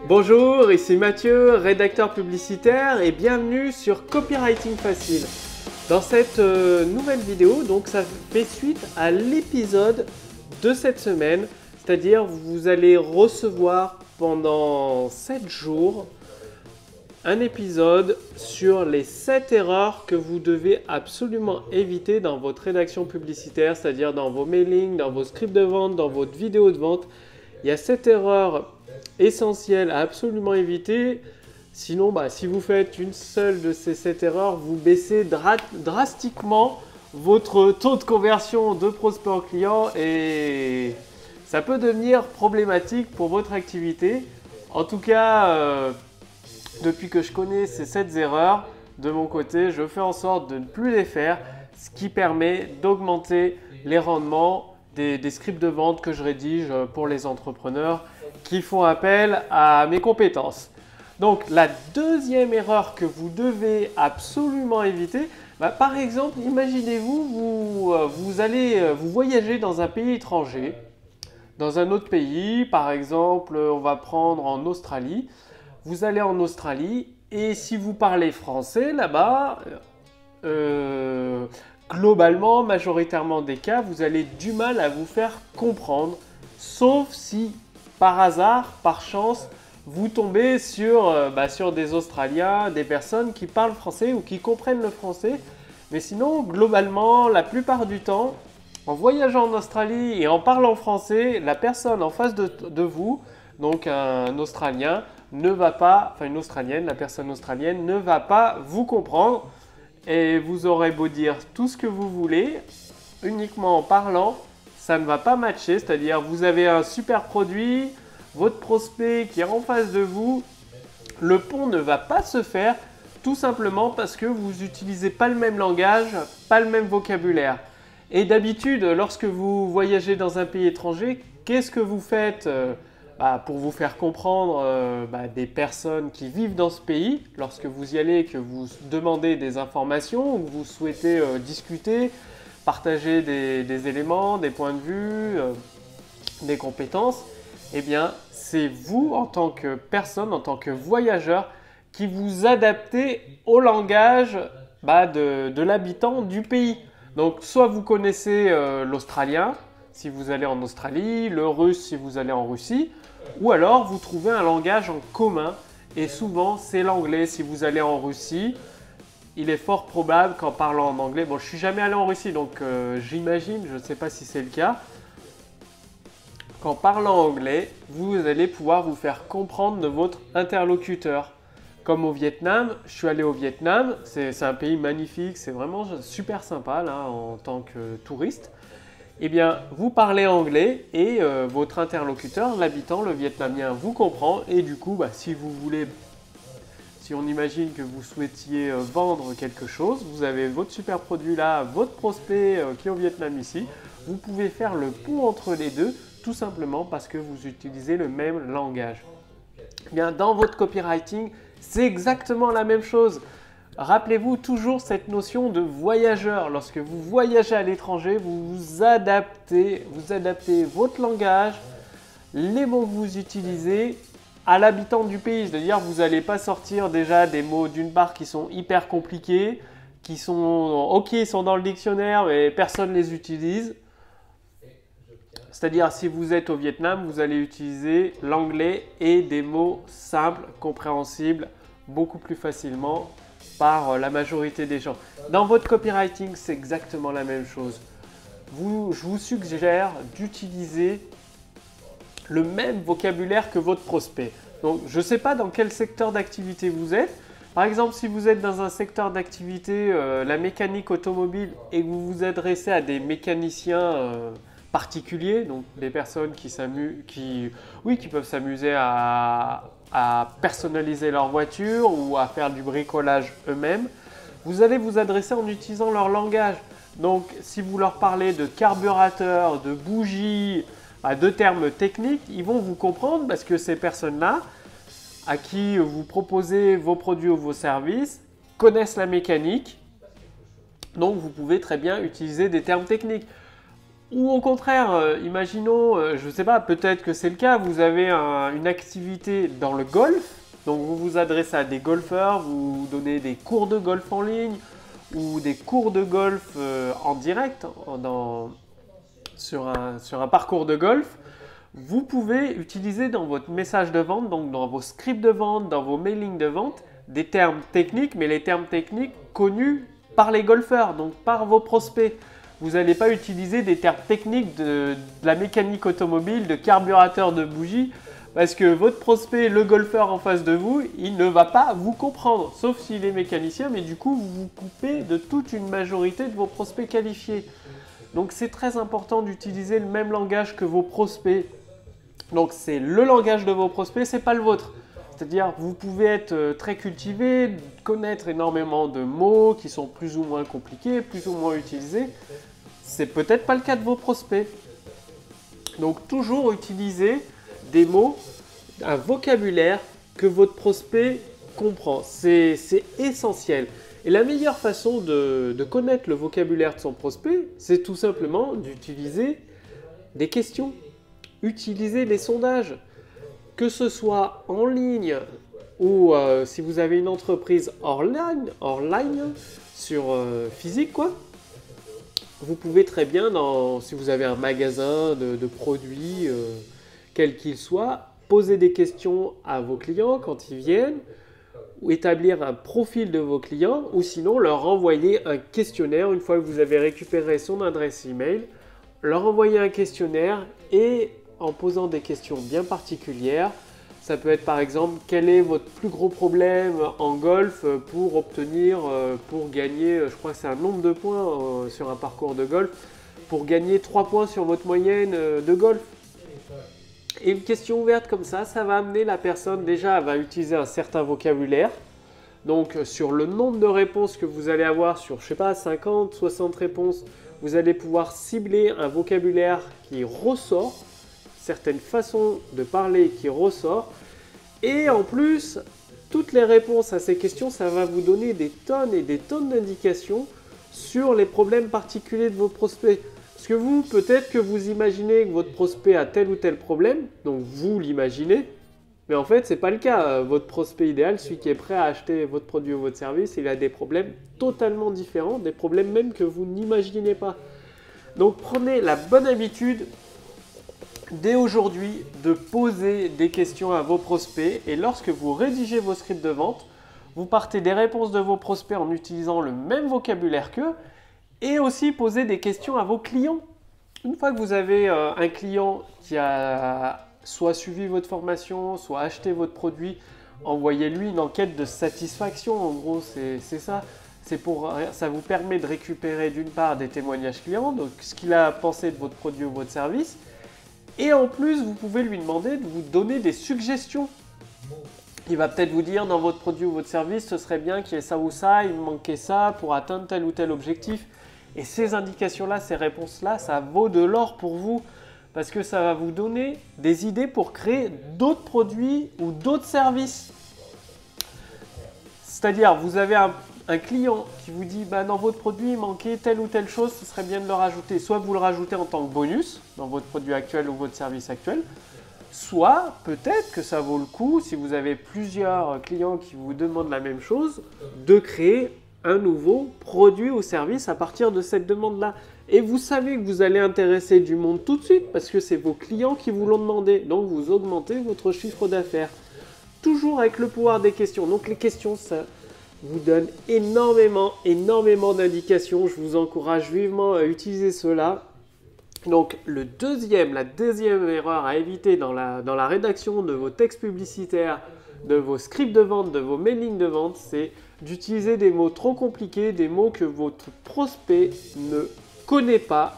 Bonjour, ici Mathieu, rédacteur publicitaire et bienvenue sur Copywriting Facile. Dans cette nouvelle vidéo, donc ça fait suite à l'épisode de cette semaine, c'est-à-dire vous allez recevoir pendant 7 jours un épisode sur les 7 erreurs que vous devez absolument éviter dans votre rédaction publicitaire, c'est-à-dire dans vos mailings, dans vos scripts de vente, dans votre vidéo de vente. Il y a 7 erreurs essentielles à absolument éviter. Sinon, si vous faites une seule de ces 7 erreurs, vous baissez drastiquement votre taux de conversion de prospect en client et ça peut devenir problématique pour votre activité. En tout cas, depuis que je connais ces 7 erreurs, de mon côté, je fais en sorte de ne plus les faire, ce qui permet d'augmenter les rendements des scripts de vente que je rédige pour les entrepreneurs qui font appel à mes compétences. Donc la deuxième erreur que vous devez absolument éviter, par exemple, imaginez-vous, vous voyagez dans un pays étranger, dans un autre pays, par exemple, on va prendre en Australie. Vous allez en Australie et si vous parlez français là-bas, globalement, majoritairement des cas, vous avez du mal à vous faire comprendre, sauf si par hasard, par chance, vous tombez sur des Australiens, des personnes qui parlent français ou qui comprennent le français. Mais sinon, globalement, la plupart du temps, en voyageant en Australie et en parlant français, la personne en face de vous, donc un Australien, ne va pas, enfin une Australienne, la personne australienne ne va pas vous comprendre. Et vous aurez beau dire tout ce que vous voulez, uniquement en parlant, ça ne va pas matcher. C'est-à-dire vous avez un super produit, votre prospect qui est en face de vous, le pont ne va pas se faire tout simplement parce que vous n'utilisez pas le même langage, pas le même vocabulaire. Et d'habitude, lorsque vous voyagez dans un pays étranger, qu'est-ce que vous faites pour vous faire comprendre des personnes qui vivent dans ce pays, lorsque vous y allez, que vous demandez des informations ou que vous souhaitez discuter, partager des éléments, des points de vue, des compétences, eh bien c'est vous en tant que personne, en tant que voyageur, qui vous adaptez au langage de l'habitant du pays. Donc soit vous connaissez l'australien, si vous allez en Australie, le russe si vous allez en Russie, ou alors vous trouvez un langage en commun et souvent c'est l'anglais. Si vous allez en Russie, il est fort probable qu'en parlant en anglais, bon je suis jamais allé en Russie donc j'imagine, je ne sais pas si c'est le cas, qu'en parlant anglais, vous allez pouvoir vous faire comprendre de votre interlocuteur. Comme au Vietnam, je suis allé au Vietnam, c'est un pays magnifique, c'est vraiment super sympa là en tant que touriste. Eh bien, vous parlez anglais et votre interlocuteur, l'habitant, le vietnamien, vous comprend. Et du coup, si vous voulez, si on imagine que vous souhaitiez vendre quelque chose, vous avez votre super produit là, votre prospect qui est au Vietnam ici, vous pouvez faire le pont entre les deux, tout simplement parce que vous utilisez le même langage. Eh bien, dans votre copywriting, c'est exactement la même chose. Rappelez-vous toujours cette notion de voyageur. Lorsque vous voyagez à l'étranger, vous adaptez votre langage, les mots que vous utilisez à l'habitant du pays. C'est-à-dire vous n'allez pas sortir déjà des mots d'une part qui sont hyper compliqués, qui sont ils sont dans le dictionnaire mais personne ne les utilise. C'est-à-dire si vous êtes au Vietnam, vous allez utiliser l'anglais et des mots simples, compréhensibles, beaucoup plus facilement par la majorité des gens. Dans votre copywriting, c'est exactement la même chose. Je vous suggère d'utiliser le même vocabulaire que votre prospect. Donc, je ne sais pas dans quel secteur d'activité vous êtes. Par exemple, si vous êtes dans un secteur d'activité, la mécanique automobile, et que vous vous adressez à des mécaniciens particuliers, donc des personnes qui peuvent s'amuser à personnaliser leur voiture ou à faire du bricolage eux-mêmes, vous allez vous adresser en utilisant leur langage. Donc, si vous leur parlez de carburateur, de bougie, de termes techniques, ils vont vous comprendre parce que ces personnes-là, à qui vous proposez vos produits ou vos services, connaissent la mécanique. Donc, vous pouvez très bien utiliser des termes techniques. Ou au contraire, imaginons, je ne sais pas, peut-être que c'est le cas, vous avez une activité dans le golf, donc vous vous adressez à des golfeurs, vous donnez des cours de golf en ligne ou des cours de golf en direct sur un parcours de golf. Vous pouvez utiliser dans votre message de vente, donc dans vos scripts de vente, dans vos mailings de vente, des termes techniques, mais les termes techniques connus par les golfeurs, donc par vos prospects. Vous n'allez pas utiliser des termes techniques de la mécanique automobile, de carburateur de bougie, parce que votre prospect, le golfeur en face de vous, il ne va pas vous comprendre, sauf s'il est mécanicien, mais du coup, vous vous coupez de toute une majorité de vos prospects qualifiés. Donc c'est très important d'utiliser le même langage que vos prospects. Donc c'est le langage de vos prospects, c'est pas le vôtre. C'est-à-dire vous pouvez être très cultivé, connaître énormément de mots qui sont plus ou moins compliqués, plus ou moins utilisés. C'est peut-être pas le cas de vos prospects. Donc toujours utiliser des mots, un vocabulaire que votre prospect comprend. C'est essentiel. Et la meilleure façon de connaître le vocabulaire de son prospect, c'est tout simplement d'utiliser des questions. Utilisez les sondages, que ce soit en ligne ou si vous avez une entreprise hors ligne sur physique quoi. Vous pouvez très bien, si vous avez un magasin de produits, quel qu'il soit, poser des questions à vos clients quand ils viennent, ou établir un profil de vos clients, ou sinon leur envoyer un questionnaire une fois que vous avez récupéré son adresse email, leur envoyer un questionnaire et en posant des questions bien particulières. Ça peut être par exemple, quel est votre plus gros problème en golf pour gagner, je crois que c'est un nombre de points sur un parcours de golf, pour gagner 3 points sur votre moyenne de golf. Et une question ouverte comme ça va amener la personne, déjà elle va utiliser un certain vocabulaire. Donc sur le nombre de réponses que vous allez avoir sur, je sais pas, 50, 60 réponses, vous allez pouvoir cibler un vocabulaire qui ressort, certaines façons de parler qui ressort. Et en plus, toutes les réponses à ces questions, ça va vous donner des tonnes et des tonnes d'indications sur les problèmes particuliers de vos prospects. Parce que vous, peut-être que vous imaginez que votre prospect a tel ou tel problème, donc vous l'imaginez, mais en fait, ce n'est pas le cas. Votre prospect idéal, celui qui est prêt à acheter votre produit ou votre service, il a des problèmes totalement différents, des problèmes même que vous n'imaginez pas. Donc prenez la bonne habitude dès aujourd'hui de poser des questions à vos prospects et lorsque vous rédigez vos scripts de vente, vous partez des réponses de vos prospects en utilisant le même vocabulaire qu'eux et aussi poser des questions à vos clients. Une fois que vous avez un client qui a soit suivi votre formation, soit acheté votre produit, envoyez-lui une enquête de satisfaction. En gros, c'est ça. Ça vous permet de récupérer d'une part des témoignages clients, donc ce qu'il a pensé de votre produit ou votre service. Et en plus, vous pouvez lui demander de vous donner des suggestions. Il va peut-être vous dire dans votre produit ou votre service, ce serait bien qu'il y ait ça ou ça, il me manquait ça pour atteindre tel ou tel objectif. Et ces indications-là, ces réponses-là, ça vaut de l'or pour vous parce que ça va vous donner des idées pour créer d'autres produits ou d'autres services. C'est-à-dire, vous avez un client qui vous dit dans votre produit il manquait telle ou telle chose, ce serait bien de le rajouter. Soit vous le rajoutez en tant que bonus dans votre produit actuel ou votre service actuel, soit peut-être que ça vaut le coup, si vous avez plusieurs clients qui vous demandent la même chose, de créer un nouveau produit ou service à partir de cette demande-là. Et vous savez que vous allez intéresser du monde tout de suite parce que c'est vos clients qui vous l'ont demandé. Donc vous augmentez votre chiffre d'affaires. Toujours avec le pouvoir des questions. Donc les questions, ça vous donne énormément d'indications. Je vous encourage vivement à utiliser cela. Donc la deuxième erreur à éviter dans la rédaction de vos textes publicitaires, de vos scripts de vente, de vos mailings de vente, c'est d'utiliser des mots trop compliqués, des mots que votre prospect ne connaît pas,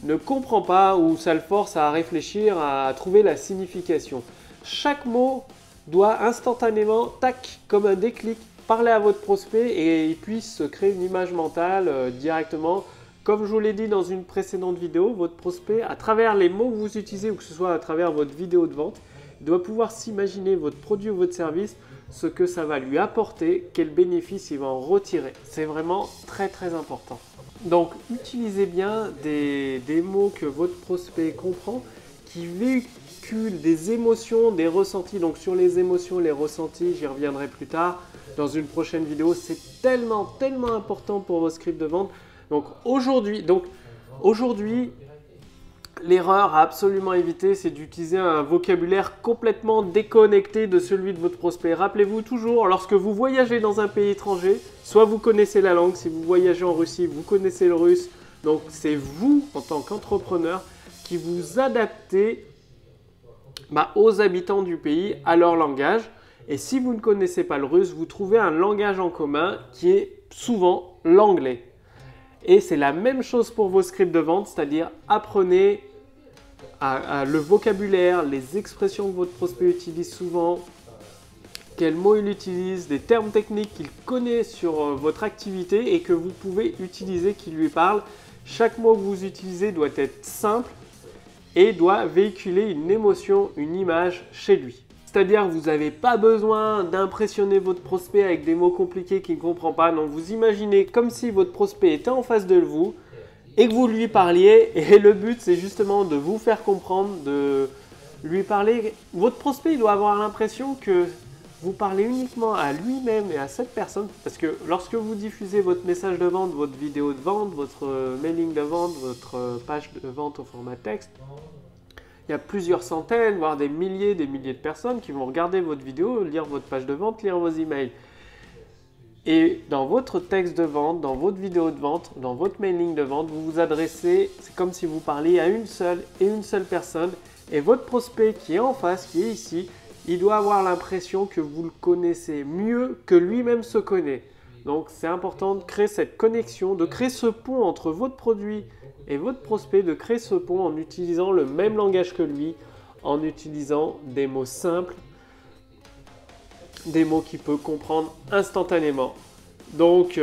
ne comprend pas ou ça le force à réfléchir, à trouver la signification. Chaque mot doit instantanément, tac, comme un déclic, parler à votre prospect et il puisse se créer une image mentale directement. Comme je vous l'ai dit dans une précédente vidéo, votre prospect, à travers les mots que vous utilisez ou que ce soit à travers votre vidéo de vente, il doit pouvoir s'imaginer votre produit ou votre service, ce que ça va lui apporter, quel bénéfice il va en retirer. C'est vraiment très important. Donc, utilisez bien des mots que votre prospect comprend, qui véhiculent des émotions, des ressentis. Donc, sur les émotions, les ressentis, j'y reviendrai plus tard dans une prochaine vidéo. C'est tellement, tellement important pour vos scripts de vente. Donc, aujourd'hui, l'erreur à absolument éviter, c'est d'utiliser un vocabulaire complètement déconnecté de celui de votre prospect. Rappelez-vous toujours, lorsque vous voyagez dans un pays étranger, soit vous connaissez la langue, si vous voyagez en Russie, vous connaissez le russe. Donc c'est vous, en tant qu'entrepreneur, qui vous adaptez aux habitants du pays, à leur langage. Et si vous ne connaissez pas le russe, vous trouvez un langage en commun qui est souvent l'anglais. Et c'est la même chose pour vos scripts de vente, c'est-à-dire apprenez le vocabulaire, les expressions que votre prospect utilise souvent, quels mots il utilise, des termes techniques qu'il connaît sur votre activité et que vous pouvez utiliser, qui lui parlent. Chaque mot que vous utilisez doit être simple et doit véhiculer une émotion, une image chez lui. C'est-à-dire que vous n'avez pas besoin d'impressionner votre prospect avec des mots compliqués qu'il ne comprend pas. Non, vous imaginez comme si votre prospect était en face de vous et que vous lui parliez. Et le but, c'est justement de vous faire comprendre, de lui parler. Votre prospect, il doit avoir l'impression que vous parlez uniquement à lui-même et à cette personne. Parce que lorsque vous diffusez votre message de vente, votre vidéo de vente, votre mailing de vente, votre page de vente au format texte, il y a plusieurs centaines, voire des milliers de personnes qui vont regarder votre vidéo, lire votre page de vente, lire vos emails. Et dans votre texte de vente, dans votre vidéo de vente, dans votre mailing de vente, vous vous adressez, c'est comme si vous parliez à une seule personne. Et votre prospect qui est en face, qui est ici, il doit avoir l'impression que vous le connaissez mieux que lui-même se connaît. Donc c'est important de créer cette connexion, de créer ce pont entre votre produit et votre prospect, de créer ce pont en utilisant le même langage que lui, en utilisant des mots simples, des mots qu'il peut comprendre instantanément. Donc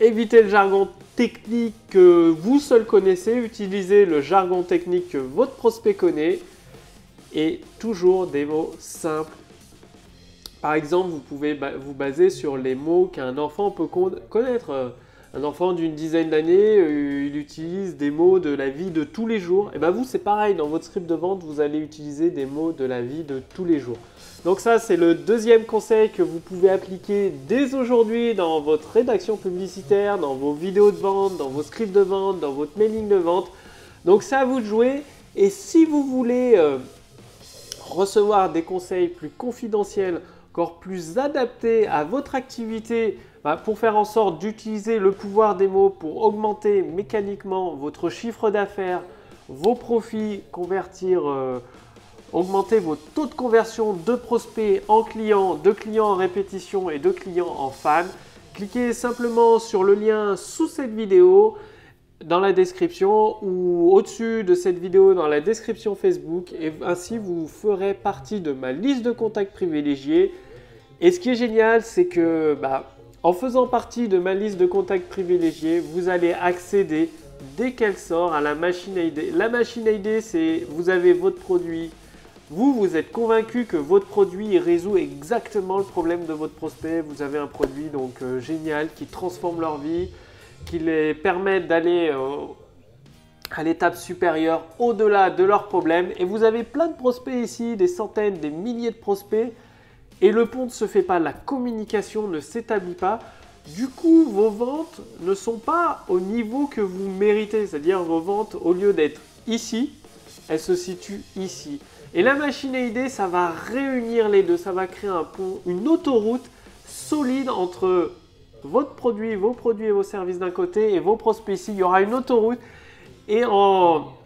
évitez le jargon technique que vous seul connaissez, utilisez le jargon technique que votre prospect connaît et toujours des mots simples. Par exemple, vous pouvez vous baser sur les mots qu'un enfant peut connaître. Un enfant d'une dizaine d'années, il utilise des mots de la vie de tous les jours. Et bien vous, c'est pareil, dans votre script de vente, vous allez utiliser des mots de la vie de tous les jours. Donc ça, c'est le deuxième conseil que vous pouvez appliquer dès aujourd'hui dans votre rédaction publicitaire, dans vos vidéos de vente, dans vos scripts de vente, dans votre mailing de vente. Donc c'est à vous de jouer. Et si vous voulez recevoir des conseils plus confidentiels, encore plus adaptés à votre activité, pour faire en sorte d'utiliser le pouvoir des mots pour augmenter mécaniquement votre chiffre d'affaires, vos profits, augmenter vos taux de conversion de prospects en clients, de clients en répétition et de clients en fans, cliquez simplement sur le lien sous cette vidéo dans la description ou au-dessus de cette vidéo dans la description Facebook et ainsi vous ferez partie de ma liste de contacts privilégiés. Et ce qui est génial, c'est que en faisant partie de ma liste de contacts privilégiés, vous allez accéder dès qu'elle sort à la machine à idées. La machine à idées, c'est vous avez votre produit. Vous êtes convaincu que votre produit résout exactement le problème de votre prospect. Vous avez un produit donc génial qui transforme leur vie, qui les permet d'aller à l'étape supérieure, au-delà de leurs problèmes. Et vous avez plein de prospects ici, des centaines, des milliers de prospects. Et le pont ne se fait pas, la communication ne s'établit pas. Du coup, vos ventes ne sont pas au niveau que vous méritez. C'est-à-dire vos ventes, au lieu d'être ici, elles se situent ici. Et la machine à idées, ça va réunir les deux. Ça va créer un pont, une autoroute solide entre votre produit, vos produits et vos services d'un côté et vos prospects ici. Il y aura une autoroute. Et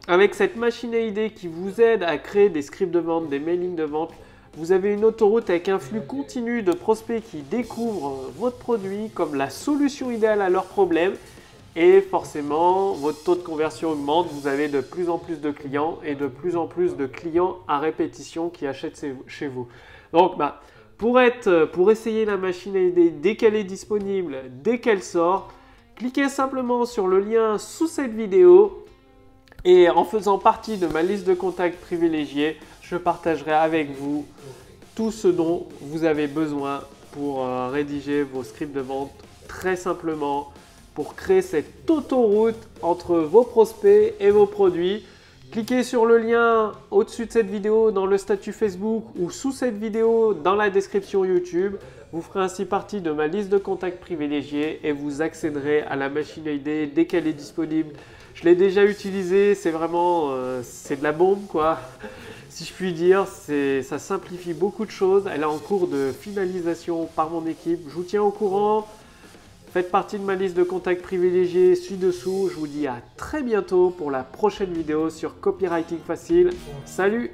avec cette machine à idées qui vous aide à créer des scripts de vente, des mailings de vente, vous avez une autoroute avec un flux continu de prospects qui découvrent votre produit comme la solution idéale à leurs problèmes. Et forcément, votre taux de conversion augmente. Vous avez de plus en plus de clients et de plus en plus de clients à répétition qui achètent chez vous. Donc, pour essayer la machine à idées dès qu'elle est disponible, dès qu'elle sort, cliquez simplement sur le lien sous cette vidéo. Et en faisant partie de ma liste de contacts privilégiés, je partagerai avec vous tout ce dont vous avez besoin pour rédiger vos scripts de vente très simplement, pour créer cette autoroute entre vos prospects et vos produits. Cliquez sur le lien au-dessus de cette vidéo dans le statut Facebook ou sous cette vidéo dans la description YouTube. Vous ferez ainsi partie de ma liste de contacts privilégiés et vous accéderez à la machine à idées dès qu'elle est disponible. Je l'ai déjà utilisée, c'est vraiment c'est de la bombe quoi. Si je puis dire, ça simplifie beaucoup de choses. Elle est en cours de finalisation par mon équipe. Je vous tiens au courant. Faites partie de ma liste de contacts privilégiés ci-dessous. Je vous dis à très bientôt pour la prochaine vidéo sur Copywriting Facile. Salut!